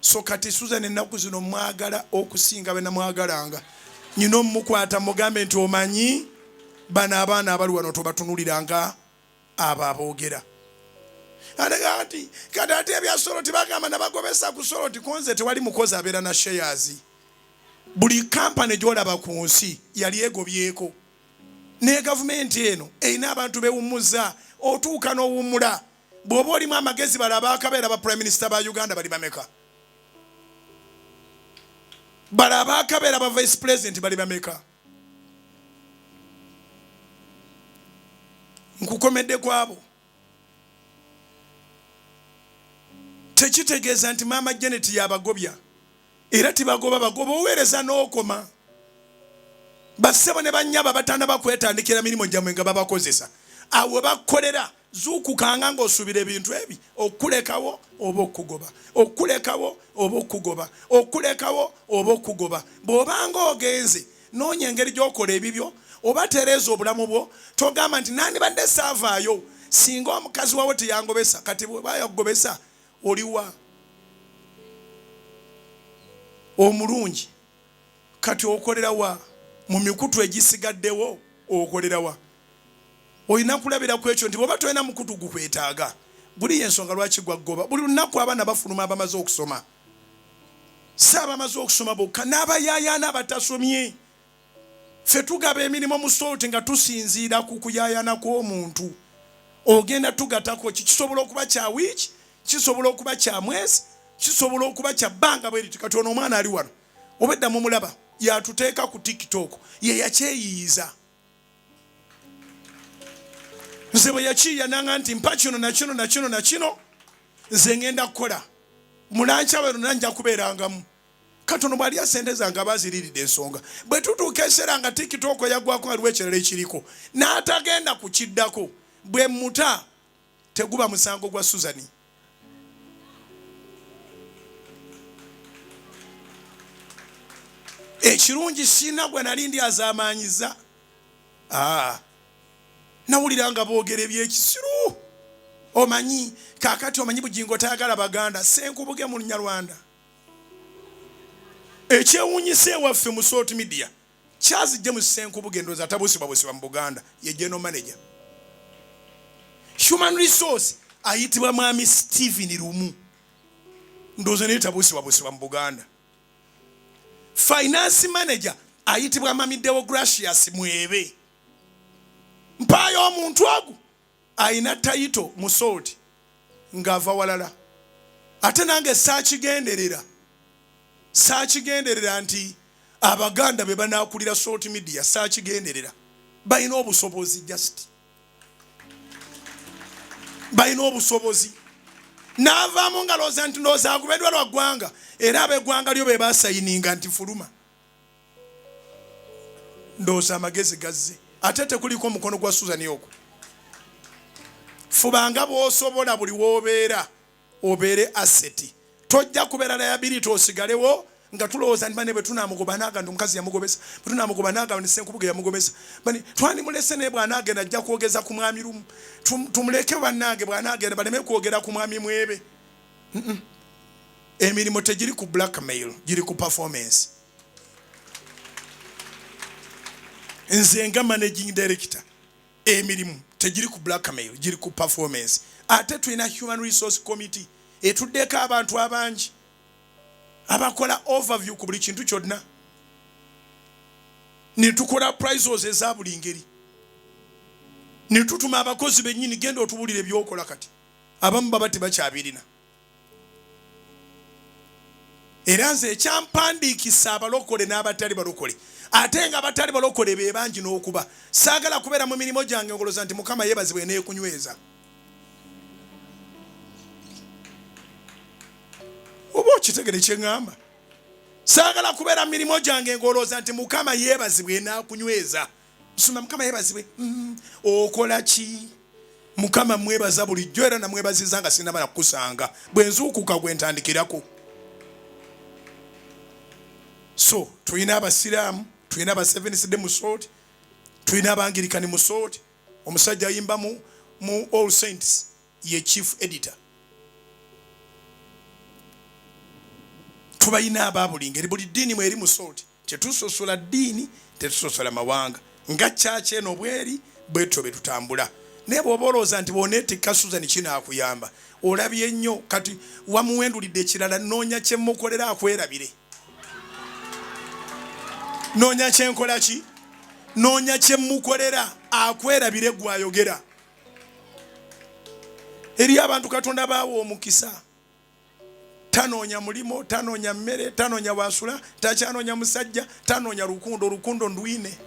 so kati Susan ennaku zino mwagala okusinga bwe namwagalanga nyino mukwata mugambe nti omanyi bana abaana abali wano tobatunuliranga abo aboogera kati ate ebya Soroti bagamba nabagobesa ku Soroti konze tewali mukozi abeera na shares buli kampani gyolaba ku nsi yali egobyeko ne gavumenti eno erina abantu bewummuza otuuka n'owummula bw'oba olimu amagezi balaba akabeera ba prime minister ba Uganda bali bameka balaba akabeera ba vice president bali bameka nkukomedde kwabo tekitegeeza nti Maama Janet yabagobya era tibagoba bagoba oweereza n'okoma bassebo ne banyaba batanda bakwetandikira mirimu gyamwe nga babakozesa awo bakolera zuukukanga ng'osuubira ebintu ebi okulekawo oba okugoba okulekawo oba okugoba okulekawo oba okugoba bw'obanga ogenze noonya engeri gy'okola ebibyo oba tereeza obulamu bwo togamba nti nandibadde saavaayo singa omukazi wawo teyangobesa kati bw'eba yakugobesa oliwa omulungi kati okolerawa mu mikutu egisigaddewo okolerawa olina kulabira ku ekyo nti bw'oba tolina mukutu gukwetaaga buli yensonga lwaki gwagoba buli lunaku abaana bafuluma abamaze okusoma si abamaze okusoma bokka n'abayayaana abatasomye ffe tugaba emirimu mu Soroti nga tusinziira ku kuyayaana kw'omuntu ogenda tugatako kisobola okuba kya wiiki kisobola okuba kya mwezi kisobola okuba kya bbanga bwe liti kati ono omwana ali wano obedda mumulaba yatuteeka ku TikTok ye yakyeyiyiza nze bwe yakiiya nanga nti mpa kino na kino nze ngenda kukola mulanca wero nanja kubeerangamu katono bwali asente zange abaziriridde ensonga bwe tutuuka ekiseera nga TikTok yagwako waliwo ekirala ekiriko n'atagenda kukiddako bwe muta teguba musango gwa Suzani ekirungi sina gwe nali ndi azaamanyiza nawuliranga boogera ebyekisiru omanyi kakati omanyi Bujjingo tayagala baganda senkubuge mu Lunyarwanda ekyewuunyisa ewaffe mu Soroti media kyazijje mu senkubuge ndowooza atabusibwabusibwa mu Buganda ye general manager human resource ayitibwa mwami Stephen Rumu ndowooza naye tabusibwabusibwa mu Buganda finance manager ayitibwa mami Deo Gracious Mwebe mpayo omuntu agu ayina tayito mu Soroti ng'ava walala ate nange saakigenderera nti abaganda be banaakulira Soroti media saakigenderera balina obusobozi just balina obusobozi n'avaamu nga looza nti ndowooza agobeddwa lwa ggwanga era ab'eggwanga lyo be baasayininga nti fuluma ndowooza amagezi gazze ate tekuliko omukono gwa Suzani ogwo fubanga bw'osobola buli w'obeera obeere aseti tojja kubeera liability osigalewo nga tulowooza nti bane bwe tunaamugoba n'agamba omukazi yamugobesa bwe tunaamugoba n'agamba nti senkubuge yamugobesa twandimulese naye bw'anaagenda ajja kwogeza ku mwami Rumu tumuleke bannange bw'anaagenda baleme kwogera ku mwami Mwebe emirimu tegiri ku blackmail giri ku performance nze nga managing director emirimu tegiri ku blackmail giri ku performance ate tulina human resource committee etuddeko abantu abangi abakola overview ku buli kintu kyonna netukola prizes eza buli ngeri netutuma abakozi bennyini genda otubulira ebyokola kati abamu baba tebakyabirina era nze ekyampandiikisa abalokole n'abatali balokole ate nga abatali balokole be bangi n'okuba saagala kubeera mu mirimu gyange ngoloza nti Mukama yeebazibwe neekunyweza oba okitegere kye ŋŋamba saagala kubeera mu mirimu gyange ngoloza nti Mukama yeebazibwe naakunyweza nsuma Mukama yeebazibwe okola ki Mukama mwebaza bulijjo era namwebaziza nga sinaba nakusanga bwe nzuukuka gwe ntandikirako so tulina abasiraamu tulina aba Seventh Day mu Soroti tulina abangirikani mu Soroti omusajja ayimba mu All Saints ye chief editor tubayina ababuli ngeri buli ddiini mweri musooti tetusosola ddiini tetusosola mawanga nga kyaki eno bweri bwetyo bwe tutambula naye bw'oba olowooza nti bw'oneetikka Susan kinaakuyamba olabye nnyo kati wamuwendulidde ekirala noonya kye mukolera akwerabire noonya kye nkola ki noonya kye mukolera akwerabire gwayogera eri abantu Katonda baawa omukisa tanoonya mulimo tanoonya mmere tanoonya wasula takyanoonya musajja tanoonya lukundo ndwine